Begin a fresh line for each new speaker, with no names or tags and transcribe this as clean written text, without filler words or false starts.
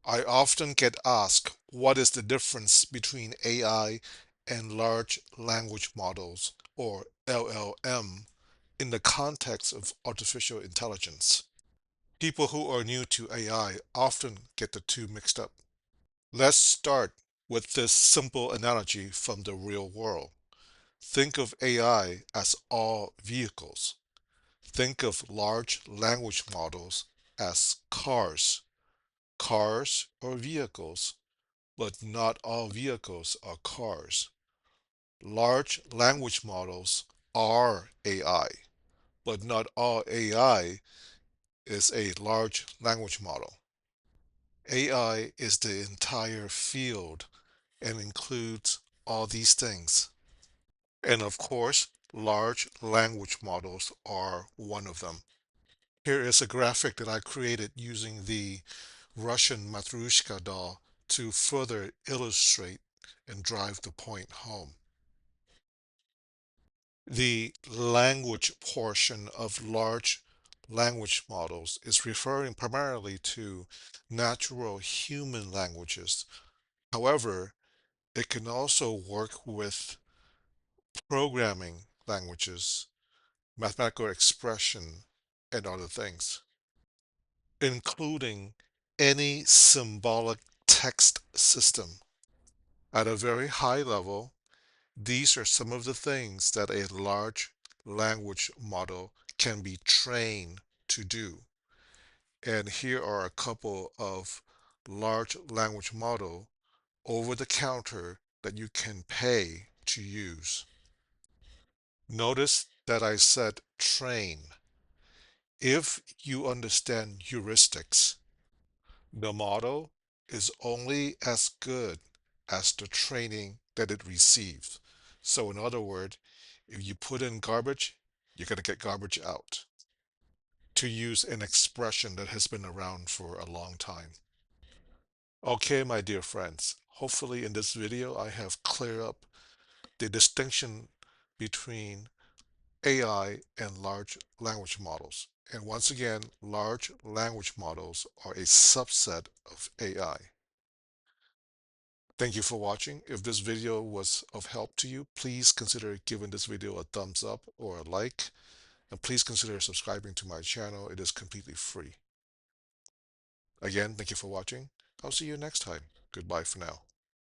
I often get asked what is the difference between AI and large language models, or LLM, in the context of artificial intelligence. People who are new to AI often get the two mixed up. Let's start with this simple analogy from the real world. Think of AI as all vehicles. Think of large language models as cars. Cars are vehicles, but not all vehicles are cars. Large language models are AI, but not all AI is a large language model. AI is the entire field and includes all these things. And of course, large language models are one of them. Here is a graphic that I created using the Russian Matryoshka doll to further illustrate and drive the point home. The language portion of large language models is referring primarily to natural human languages. However, it can also work with programming languages, mathematical expression, and other things, including any symbolic text system. At a very high level, these are some of the things that a large language model can be trained to do. And here are a couple of large language model over the counter that you can pay to use. Notice that I said train. If you understand heuristics, the model is only as good as the training that it receives. So in other words, if you put in garbage, you're going to get garbage out, to use an expression that has been around for a long time. Okay, my dear friends, hopefully in this video I have cleared up the distinction between AI and large language models. And once again, large language models are a subset of AI. Thank you for watching. If this video was of help to you, please consider giving this video a thumbs up or a like, and please consider subscribing to my channel. It is completely free. Again, thank you for watching. I'll see you next time. Goodbye for now.